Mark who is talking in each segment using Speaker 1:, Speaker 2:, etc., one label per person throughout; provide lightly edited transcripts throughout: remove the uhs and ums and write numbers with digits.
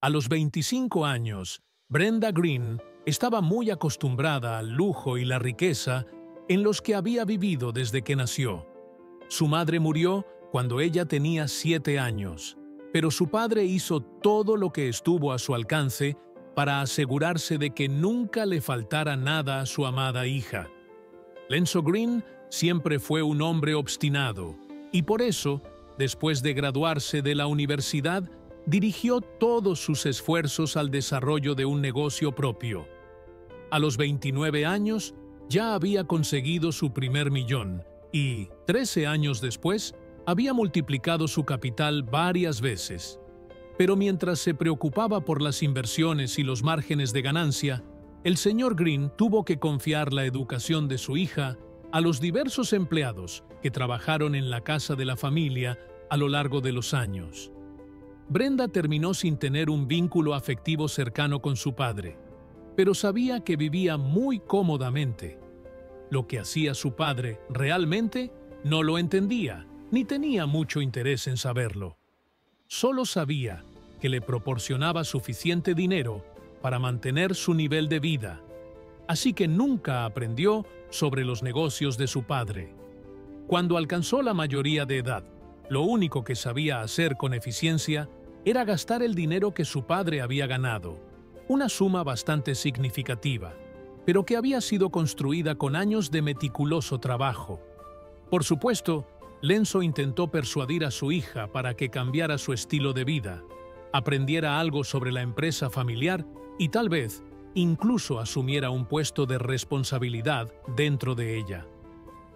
Speaker 1: A los 25 años, Brenda Green estaba muy acostumbrada al lujo y la riqueza en los que había vivido desde que nació. Su madre murió cuando ella tenía 7 años, pero su padre hizo todo lo que estuvo a su alcance para asegurarse de que nunca le faltara nada a su amada hija. Lenzo Green siempre fue un hombre obstinado y por eso, después de graduarse de la universidad, dirigió todos sus esfuerzos al desarrollo de un negocio propio. A los 29 años, ya había conseguido su primer millón y, 13 años después, había multiplicado su capital varias veces. Pero mientras se preocupaba por las inversiones y los márgenes de ganancia, el señor Green tuvo que confiar la educación de su hija a los diversos empleados que trabajaron en la casa de la familia a lo largo de los años. Brenda terminó sin tener un vínculo afectivo cercano con su padre, pero sabía que vivía muy cómodamente. Lo que hacía su padre realmente no lo entendía, ni tenía mucho interés en saberlo. Solo sabía que le proporcionaba suficiente dinero para mantener su nivel de vida, así que nunca aprendió sobre los negocios de su padre. Cuando alcanzó la mayoría de edad, lo único que sabía hacer con eficiencia era gastar el dinero que su padre había ganado, una suma bastante significativa, pero que había sido construida con años de meticuloso trabajo. Por supuesto, Lenzo intentó persuadir a su hija para que cambiara su estilo de vida, aprendiera algo sobre la empresa familiar y tal vez incluso asumiera un puesto de responsabilidad dentro de ella.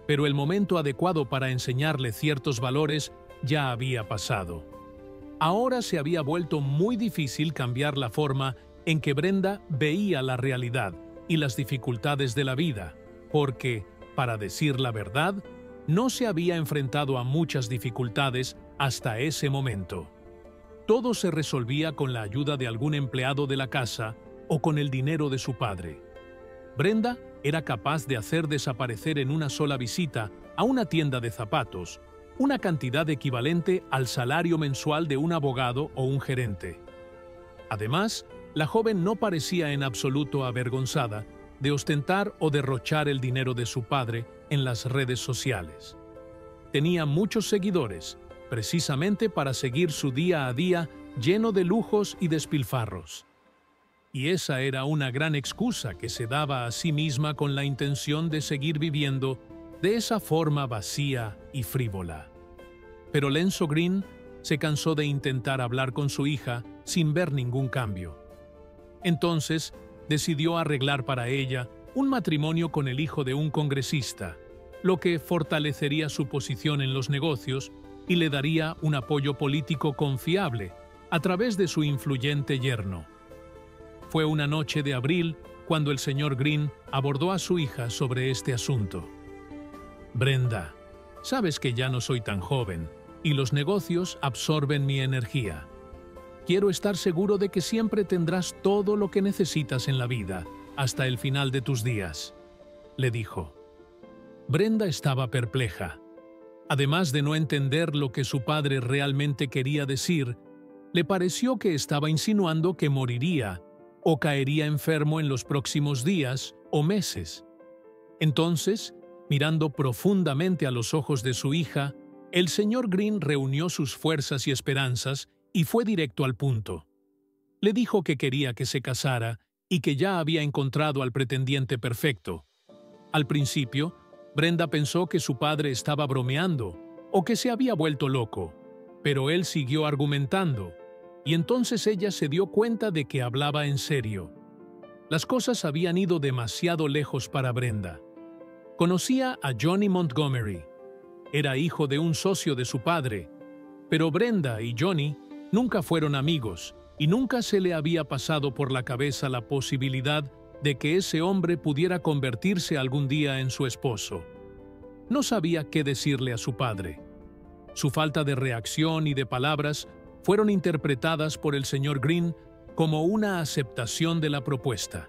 Speaker 1: Pero el momento adecuado para enseñarle ciertos valores ya había pasado. Ahora se había vuelto muy difícil cambiar la forma en que Brenda veía la realidad y las dificultades de la vida, porque, para decir la verdad, no se había enfrentado a muchas dificultades hasta ese momento. Todo se resolvía con la ayuda de algún empleado de la casa o con el dinero de su padre. Brenda era capaz de hacer desaparecer en una sola visita a una tienda de zapatos una cantidad equivalente al salario mensual de un abogado o un gerente. Además, la joven no parecía en absoluto avergonzada de ostentar o derrochar el dinero de su padre en las redes sociales. Tenía muchos seguidores, precisamente para seguir su día a día lleno de lujos y despilfarros. Y esa era una gran excusa que se daba a sí misma con la intención de seguir viviendo de esa forma vacía y frívola. Pero Lenzo Green se cansó de intentar hablar con su hija sin ver ningún cambio. Entonces, decidió arreglar para ella un matrimonio con el hijo de un congresista, lo que fortalecería su posición en los negocios y le daría un apoyo político confiable a través de su influyente yerno. Fue una noche de abril cuando el señor Green abordó a su hija sobre este asunto. Brenda, sabes que ya no soy tan joven y los negocios absorben mi energía. Quiero estar seguro de que siempre tendrás todo lo que necesitas en la vida, hasta el final de tus días, le dijo. Brenda estaba perpleja. Además de no entender lo que su padre realmente quería decir, le pareció que estaba insinuando que moriría o caería enfermo en los próximos días o meses. Entonces, mirando profundamente a los ojos de su hija, el señor Green reunió sus fuerzas y esperanzas y fue directo al punto. Le dijo que quería que se casara y que ya había encontrado al pretendiente perfecto. Al principio, Brenda pensó que su padre estaba bromeando o que se había vuelto loco, pero él siguió argumentando, y entonces ella se dio cuenta de que hablaba en serio. Las cosas habían ido demasiado lejos para Brenda. Conocía a Johnny Montgomery. Era hijo de un socio de su padre, pero Brenda y Johnny nunca fueron amigos y nunca se le había pasado por la cabeza la posibilidad de que ese hombre pudiera convertirse algún día en su esposo. No sabía qué decirle a su padre. Su falta de reacción y de palabras fueron interpretadas por el señor Green como una aceptación de la propuesta.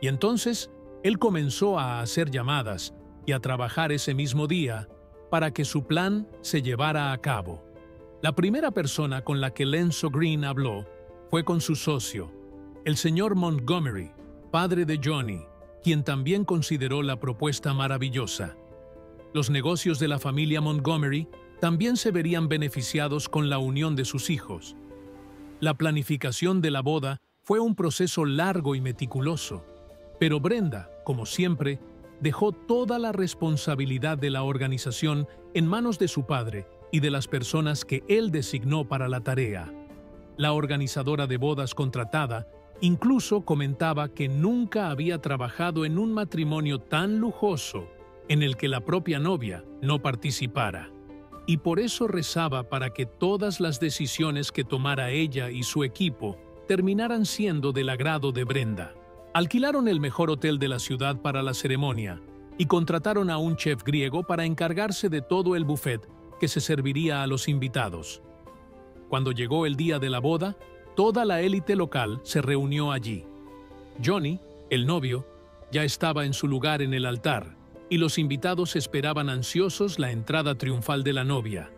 Speaker 1: Y entonces, él comenzó a hacer llamadas y a trabajar ese mismo día para que su plan se llevara a cabo. La primera persona con la que Lenzo Green habló fue con su socio, el señor Montgomery, padre de Johnny, quien también consideró la propuesta maravillosa. Los negocios de la familia Montgomery también se verían beneficiados con la unión de sus hijos. La planificación de la boda fue un proceso largo y meticuloso, pero Brenda, como siempre, dejó toda la responsabilidad de la organización en manos de su padre y de las personas que él designó para la tarea. La organizadora de bodas contratada incluso comentaba que nunca había trabajado en un matrimonio tan lujoso en el que la propia novia no participara, y por eso rezaba para que todas las decisiones que tomara ella y su equipo terminaran siendo del agrado de Brenda. Alquilaron el mejor hotel de la ciudad para la ceremonia y contrataron a un chef griego para encargarse de todo el buffet que se serviría a los invitados. Cuando llegó el día de la boda, toda la élite local se reunió allí. Johnny, el novio, ya estaba en su lugar en el altar, y los invitados esperaban ansiosos la entrada triunfal de la novia.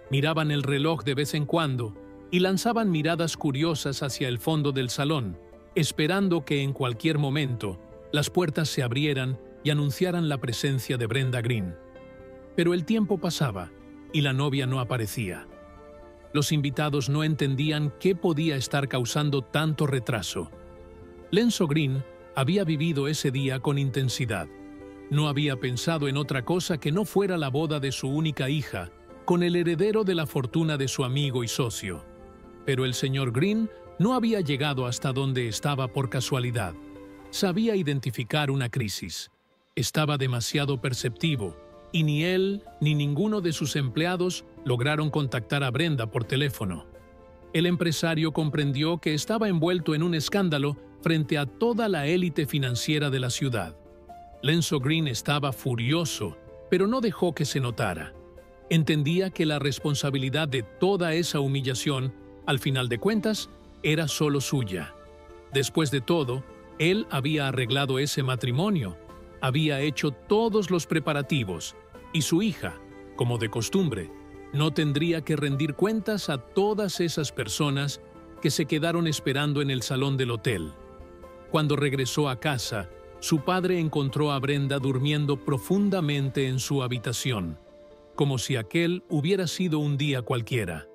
Speaker 1: Miraban el reloj de vez en cuando y lanzaban miradas curiosas hacia el fondo del salón, esperando que en cualquier momento las puertas se abrieran y anunciaran la presencia de Brenda Green. Pero el tiempo pasaba y la novia no aparecía. Los invitados no entendían qué podía estar causando tanto retraso. Lenzo Green había vivido ese día con intensidad. No había pensado en otra cosa que no fuera la boda de su única hija, con el heredero de la fortuna de su amigo y socio. Pero el señor Green no había llegado hasta donde estaba por casualidad. Sabía identificar una crisis. Estaba demasiado perceptivo, y ni él ni ninguno de sus empleados lograron contactar a Brenda por teléfono. El empresario comprendió que estaba envuelto en un escándalo frente a toda la élite financiera de la ciudad. Lenzo Green estaba furioso, pero no dejó que se notara. Entendía que la responsabilidad de toda esa humillación, al final de cuentas, era solo suya. Después de todo, él había arreglado ese matrimonio, había hecho todos los preparativos, y su hija, como de costumbre, no tendría que rendir cuentas a todas esas personas que se quedaron esperando en el salón del hotel. Cuando regresó a casa, su padre encontró a Brenda durmiendo profundamente en su habitación, como si aquel hubiera sido un día cualquiera.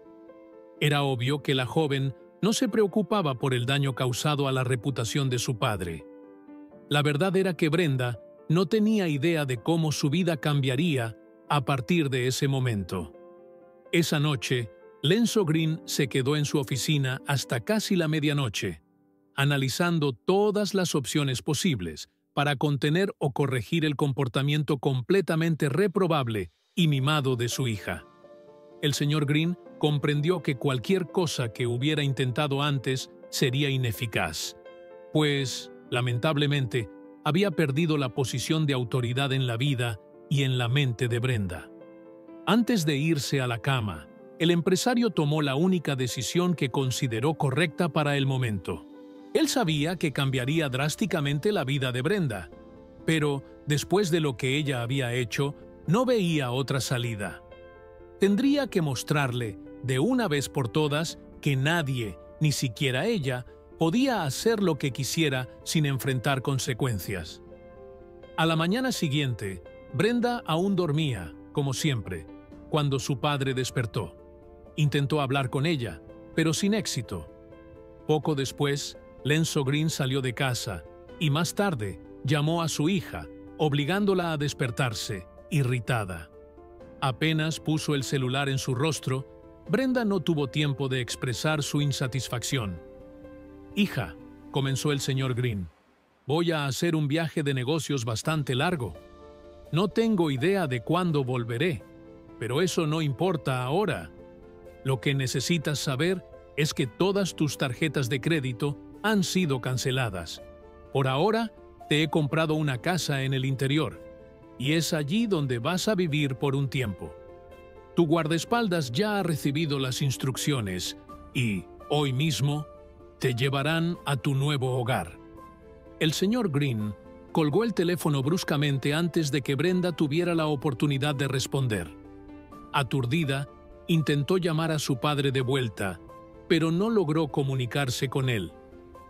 Speaker 1: Era obvio que la joven no se preocupaba por el daño causado a la reputación de su padre. La verdad era que Brenda no tenía idea de cómo su vida cambiaría a partir de ese momento. Esa noche, Lenzo Green se quedó en su oficina hasta casi la medianoche, analizando todas las opciones posibles para contener o corregir el comportamiento completamente reprobable y mimado de su hija. El señor Green comprendió que cualquier cosa que hubiera intentado antes sería ineficaz, pues, lamentablemente, había perdido la posición de autoridad en la vida y en la mente de Brenda. Antes de irse a la cama, el empresario tomó la única decisión que consideró correcta para el momento. Él sabía que cambiaría drásticamente la vida de Brenda, pero después de lo que ella había hecho, no veía otra salida. Tendría que mostrarle, de una vez por todas, que nadie, ni siquiera ella, podía hacer lo que quisiera sin enfrentar consecuencias. A la mañana siguiente, Brenda aún dormía, como siempre, cuando su padre despertó. Intentó hablar con ella, pero sin éxito. Poco después, Lenzo Green salió de casa y más tarde llamó a su hija, obligándola a despertarse, irritada. Apenas puso el celular en su rostro, Brenda no tuvo tiempo de expresar su insatisfacción. «Hija», comenzó el señor Green, «voy a hacer un viaje de negocios bastante largo. No tengo idea de cuándo volveré, pero eso no importa ahora. Lo que necesitas saber es que todas tus tarjetas de crédito han sido canceladas. Por ahora, te he comprado una casa en el interior, y es allí donde vas a vivir por un tiempo. Tu guardaespaldas ya ha recibido las instrucciones y, hoy mismo, te llevarán a tu nuevo hogar». El señor Green colgó el teléfono bruscamente antes de que Brenda tuviera la oportunidad de responder. Aturdida, intentó llamar a su padre de vuelta, pero no logró comunicarse con él.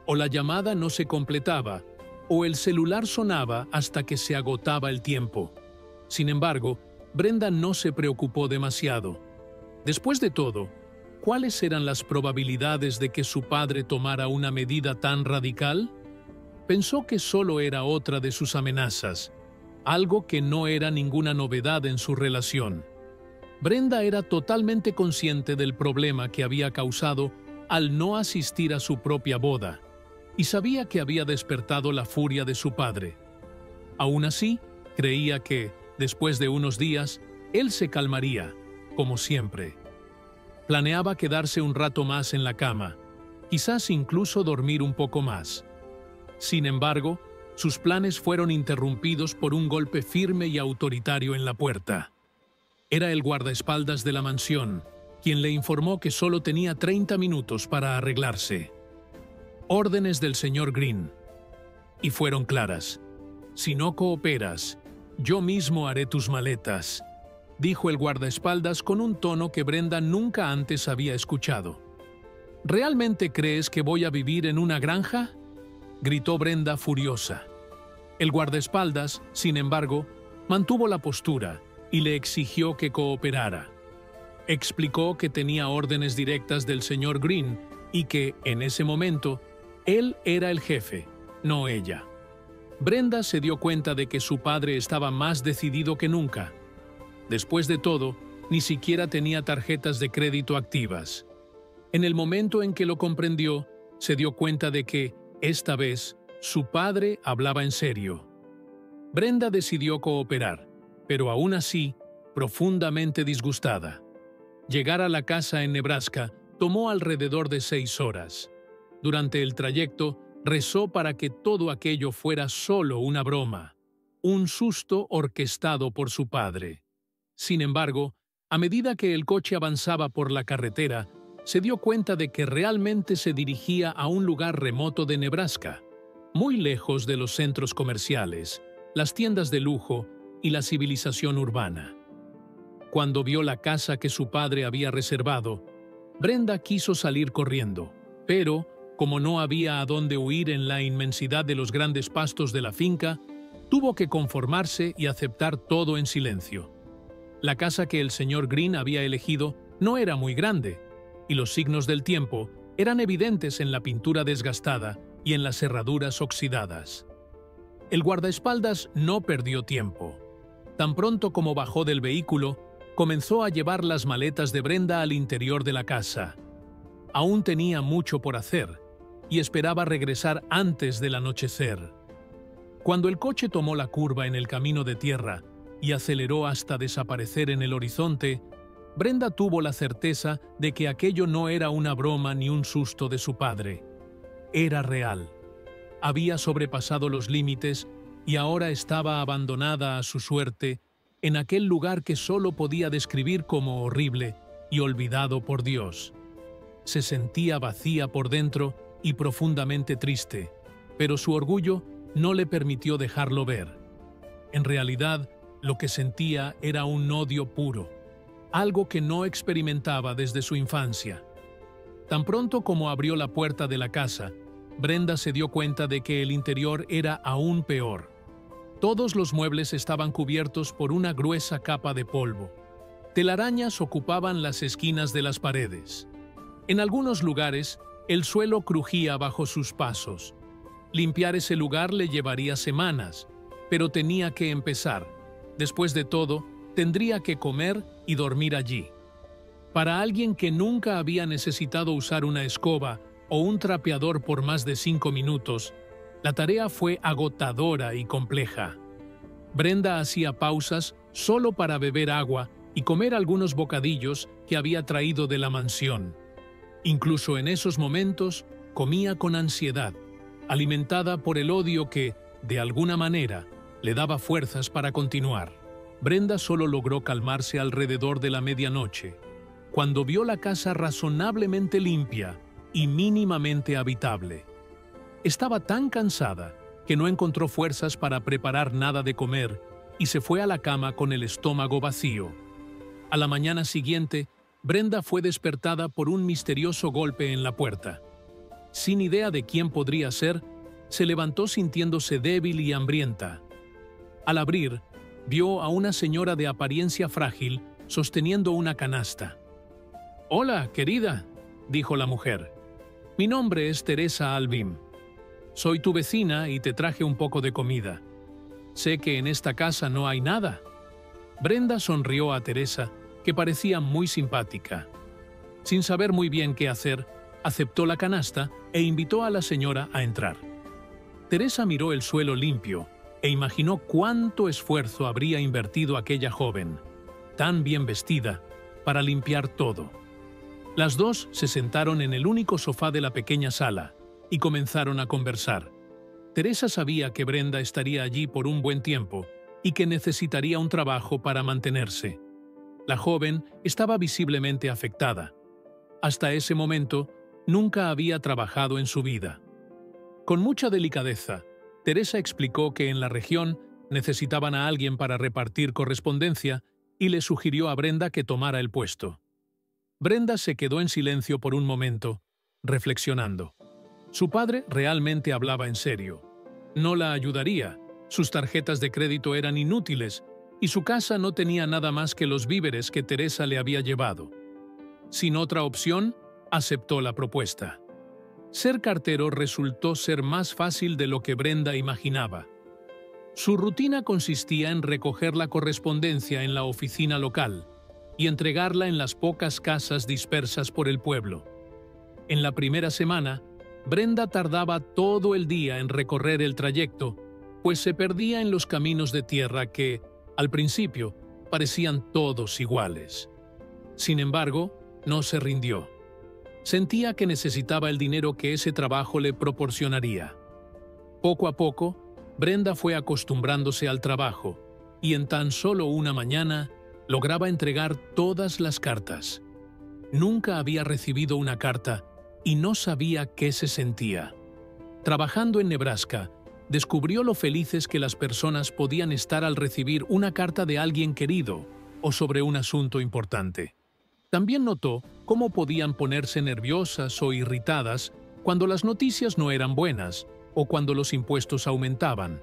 Speaker 1: O la llamada no se completaba, o el celular sonaba hasta que se agotaba el tiempo. Sin embargo, Brenda no se preocupó demasiado. Después de todo, ¿cuáles eran las probabilidades de que su padre tomara una medida tan radical? Pensó que solo era otra de sus amenazas, algo que no era ninguna novedad en su relación. Brenda era totalmente consciente del problema que había causado al no asistir a su propia boda, y sabía que había despertado la furia de su padre. Aún así, creía que, después de unos días, él se calmaría, como siempre. Planeaba quedarse un rato más en la cama, quizás incluso dormir un poco más. Sin embargo, sus planes fueron interrumpidos por un golpe firme y autoritario en la puerta. Era el guardaespaldas de la mansión, quien le informó que solo tenía 30 minutos para arreglarse. Órdenes del señor Green. Y fueron claras. «Si no cooperas, yo mismo haré tus maletas», dijo el guardaespaldas con un tono que Brenda nunca antes había escuchado. «¿Realmente crees que voy a vivir en una granja?», gritó Brenda furiosa. El guardaespaldas, sin embargo, mantuvo la postura y le exigió que cooperara. Explicó que tenía órdenes directas del señor Green y que, en ese momento, él era el jefe, no ella. Brenda se dio cuenta de que su padre estaba más decidido que nunca. Después de todo, ni siquiera tenía tarjetas de crédito activas. En el momento en que lo comprendió, se dio cuenta de que, esta vez, su padre hablaba en serio. Brenda decidió cooperar, pero aún así, profundamente disgustada. Llegar a la casa en Nebraska tomó alrededor de 6 horas. Durante el trayecto, rezó para que todo aquello fuera solo una broma, un susto orquestado por su padre. Sin embargo, a medida que el coche avanzaba por la carretera, se dio cuenta de que realmente se dirigía a un lugar remoto de Nebraska, muy lejos de los centros comerciales, las tiendas de lujo y la civilización urbana. Cuando vio la casa que su padre había reservado, Brenda quiso salir corriendo, pero, como no había a dónde huir en la inmensidad de los grandes pastos de la finca, tuvo que conformarse y aceptar todo en silencio. La casa que el señor Green había elegido no era muy grande, y los signos del tiempo eran evidentes en la pintura desgastada y en las cerraduras oxidadas. El guardaespaldas no perdió tiempo. Tan pronto como bajó del vehículo, comenzó a llevar las maletas de Brenda al interior de la casa. Aún tenía mucho por hacer, y esperaba regresar antes del anochecer. Cuando el coche tomó la curva en el camino de tierra y aceleró hasta desaparecer en el horizonte, Brenda tuvo la certeza de que aquello no era una broma ni un susto de su padre. Era real. Había sobrepasado los límites y ahora estaba abandonada a su suerte en aquel lugar que solo podía describir como horrible y olvidado por Dios. Se sentía vacía por dentro y profundamente triste, pero su orgullo no le permitió dejarlo ver. En realidad, lo que sentía era un odio puro, algo que no experimentaba desde su infancia. Tan pronto como abrió la puerta de la casa, Brenda se dio cuenta de que el interior era aún peor. Todos los muebles estaban cubiertos por una gruesa capa de polvo. Telarañas ocupaban las esquinas de las paredes. En algunos lugares, el suelo crujía bajo sus pasos. Limpiar ese lugar le llevaría semanas, pero tenía que empezar. Después de todo, tendría que comer y dormir allí. Para alguien que nunca había necesitado usar una escoba o un trapeador por más de 5 minutos, la tarea fue agotadora y compleja. Brenda hacía pausas solo para beber agua y comer algunos bocadillos que había traído de la mansión. Incluso en esos momentos, comía con ansiedad, alimentada por el odio que, de alguna manera, le daba fuerzas para continuar. Brenda solo logró calmarse alrededor de la medianoche, cuando vio la casa razonablemente limpia y mínimamente habitable. Estaba tan cansada que no encontró fuerzas para preparar nada de comer y se fue a la cama con el estómago vacío. A la mañana siguiente, Brenda fue despertada por un misterioso golpe en la puerta. Sin idea de quién podría ser, se levantó sintiéndose débil y hambrienta. Al abrir, vio a una señora de apariencia frágil sosteniendo una canasta. «Hola, querida», dijo la mujer. «Mi nombre es Teresa Alvim. Soy tu vecina y te traje un poco de comida. Sé que en esta casa no hay nada». Brenda sonrió a Teresa, que parecía muy simpática. Sin saber muy bien qué hacer, aceptó la canasta e invitó a la señora a entrar. Teresa miró el suelo limpio e imaginó cuánto esfuerzo habría invertido aquella joven, tan bien vestida, para limpiar todo. Las dos se sentaron en el único sofá de la pequeña sala y comenzaron a conversar. Teresa sabía que Brenda estaría allí por un buen tiempo y que necesitaría un trabajo para mantenerse. La joven estaba visiblemente afectada. Hasta ese momento, nunca había trabajado en su vida. Con mucha delicadeza, Teresa explicó que en la región necesitaban a alguien para repartir correspondencia y le sugirió a Brenda que tomara el puesto. Brenda se quedó en silencio por un momento, reflexionando. Su padre realmente hablaba en serio. No la ayudaría, sus tarjetas de crédito eran inútiles y su casa no tenía nada más que los víveres que Teresa le había llevado. Sin otra opción, aceptó la propuesta. Ser cartero resultó ser más fácil de lo que Brenda imaginaba. Su rutina consistía en recoger la correspondencia en la oficina local y entregarla en las pocas casas dispersas por el pueblo. En la primera semana, Brenda tardaba todo el día en recorrer el trayecto, pues se perdía en los caminos de tierra que, al principio, parecían todos iguales. Sin embargo, no se rindió. Sentía que necesitaba el dinero que ese trabajo le proporcionaría. Poco a poco, Brenda fue acostumbrándose al trabajo y en tan solo una mañana lograba entregar todas las cartas. Nunca había recibido una carta y no sabía qué se sentía. Trabajando en Nebraska, descubrió lo felices que las personas podían estar al recibir una carta de alguien querido o sobre un asunto importante. También notó cómo podían ponerse nerviosas o irritadas cuando las noticias no eran buenas o cuando los impuestos aumentaban.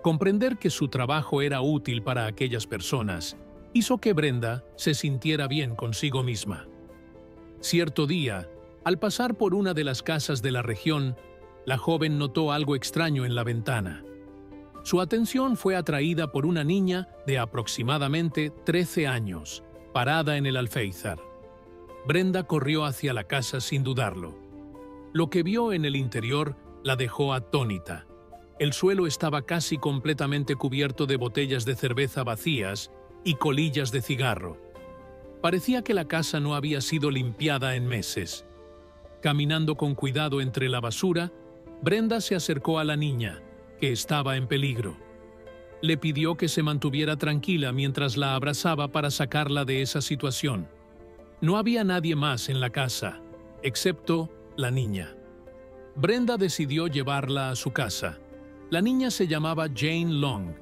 Speaker 1: Comprender que su trabajo era útil para aquellas personas hizo que Brenda se sintiera bien consigo misma. Cierto día, al pasar por una de las casas de la región, la joven notó algo extraño en la ventana. Su atención fue atraída por una niña de aproximadamente 13 años, parada en el alféizar. Brenda corrió hacia la casa sin dudarlo. Lo que vio en el interior la dejó atónita. El suelo estaba casi completamente cubierto de botellas de cerveza vacías y colillas de cigarro. Parecía que la casa no había sido limpiada en meses. Caminando con cuidado entre la basura, Brenda se acercó a la niña, que estaba en peligro. Le pidió que se mantuviera tranquila mientras la abrazaba para sacarla de esa situación. No había nadie más en la casa, excepto la niña. Brenda decidió llevarla a su casa. La niña se llamaba Jane Long.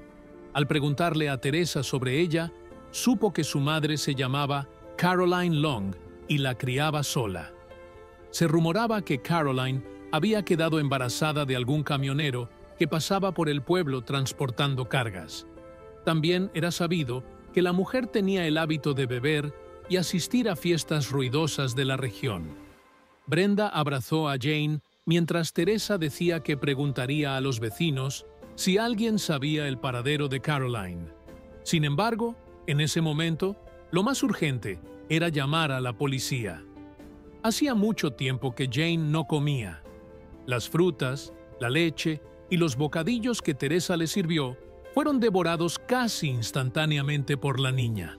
Speaker 1: Al preguntarle a Teresa sobre ella, supo que su madre se llamaba Caroline Long y la criaba sola. Se rumoraba que Caroline había quedado embarazada de algún camionero que pasaba por el pueblo transportando cargas. También era sabido que la mujer tenía el hábito de beber y asistir a fiestas ruidosas de la región. Brenda abrazó a Jane mientras Teresa decía que preguntaría a los vecinos si alguien sabía el paradero de Caroline. Sin embargo, en ese momento, lo más urgente era llamar a la policía. Hacía mucho tiempo que Jane no comía. Las frutas, la leche y los bocadillos que Teresa le sirvió fueron devorados casi instantáneamente por la niña.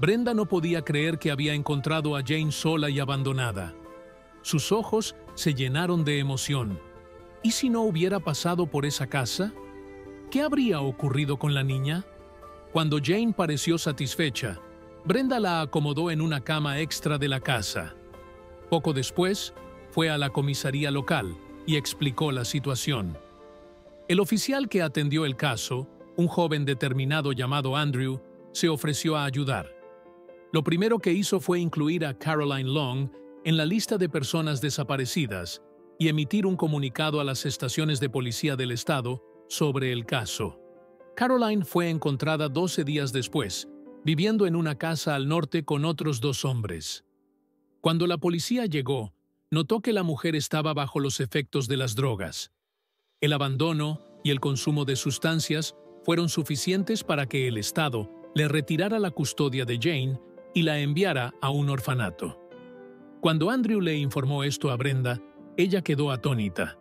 Speaker 1: Brenda no podía creer que había encontrado a Jane sola y abandonada. Sus ojos se llenaron de emoción. ¿Y si no hubiera pasado por esa casa? ¿Qué habría ocurrido con la niña? Cuando Jane pareció satisfecha, Brenda la acomodó en una cama extra de la casa. Poco después, fue a la comisaría local y explicó la situación. El oficial que atendió el caso, un joven determinado llamado Andrew, se ofreció a ayudar. Lo primero que hizo fue incluir a Caroline Long en la lista de personas desaparecidas y emitir un comunicado a las estaciones de policía del estado sobre el caso. Caroline fue encontrada 12 días después, viviendo en una casa al norte con otros 2 hombres. Cuando la policía llegó, notó que la mujer estaba bajo los efectos de las drogas. El abandono y el consumo de sustancias fueron suficientes para que el Estado le retirara la custodia de Jane y la enviara a un orfanato. Cuando Andrew le informó esto a Brenda, ella quedó atónita.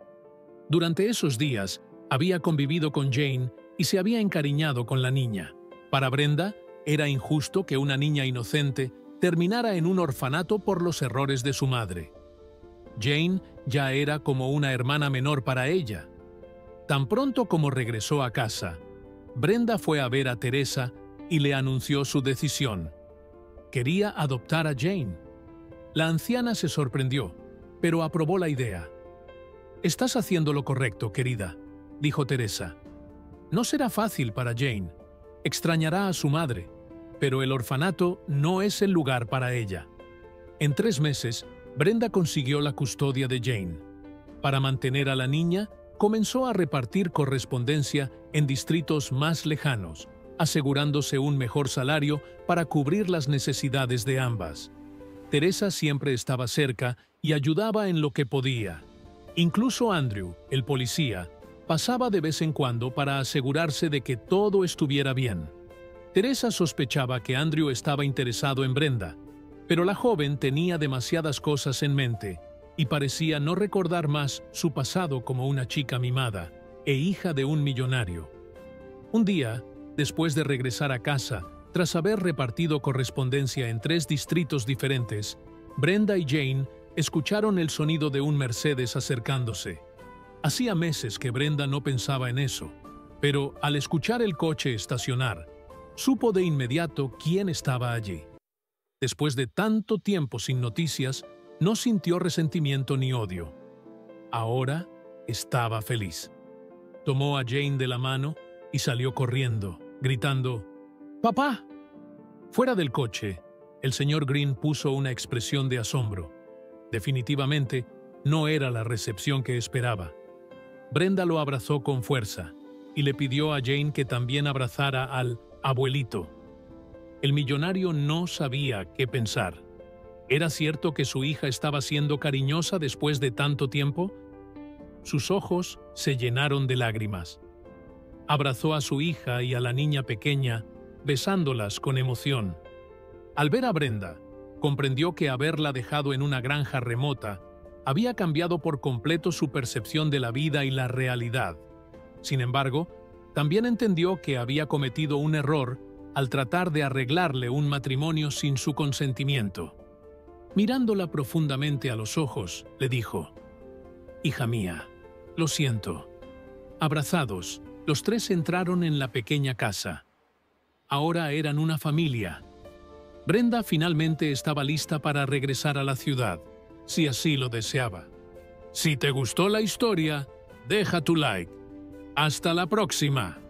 Speaker 1: Durante esos días, había convivido con Jane y se había encariñado con la niña. Para Brenda, era injusto que una niña inocente terminara en un orfanato por los errores de su madre. Jane ya era como una hermana menor para ella. Tan pronto como regresó a casa, Brenda fue a ver a Teresa y le anunció su decisión. Quería adoptar a Jane. La anciana se sorprendió, pero aprobó la idea. «Estás haciendo lo correcto, querida», dijo Teresa. «No será fácil para Jane. Extrañará a su madre, pero el orfanato no es el lugar para ella». En 3 meses, Brenda consiguió la custodia de Jane. Para mantener a la niña, comenzó a repartir correspondencia en distritos más lejanos, asegurándose un mejor salario para cubrir las necesidades de ambas. Teresa siempre estaba cerca y ayudaba en lo que podía. Incluso Andrew, el policía, pasaba de vez en cuando para asegurarse de que todo estuviera bien. Teresa sospechaba que Andrew estaba interesado en Brenda, pero la joven tenía demasiadas cosas en mente y parecía no recordar más su pasado como una chica mimada e hija de un millonario. Un día, después de regresar a casa, tras haber repartido correspondencia en 3 distritos diferentes, Brenda y Jane escucharon el sonido de un Mercedes acercándose. Hacía meses que Brenda no pensaba en eso, pero al escuchar el coche estacionar, supo de inmediato quién estaba allí. Después de tanto tiempo sin noticias, no sintió resentimiento ni odio. Ahora estaba feliz. Tomó a Jane de la mano y salió corriendo, gritando, «¡Papá!». Fuera del coche, el señor Green puso una expresión de asombro. Definitivamente, no era la recepción que esperaba. Brenda lo abrazó con fuerza y le pidió a Jane que también abrazara al abuelito. El millonario no sabía qué pensar. ¿Era cierto que su hija estaba siendo cariñosa después de tanto tiempo? Sus ojos se llenaron de lágrimas. Abrazó a su hija y a la niña pequeña, besándolas con emoción. Al ver a Brenda, comprendió que haberla dejado en una granja remota había cambiado por completo su percepción de la vida y la realidad. Sin embargo, también entendió que había cometido un error al tratar de arreglarle un matrimonio sin su consentimiento. Mirándola profundamente a los ojos, le dijo, «Hija mía, lo siento». Abrazados, los 3 entraron en la pequeña casa. Ahora eran una familia. Brenda finalmente estaba lista para regresar a la ciudad, si así lo deseaba. Si te gustó la historia, deja tu like. ¡Hasta la próxima!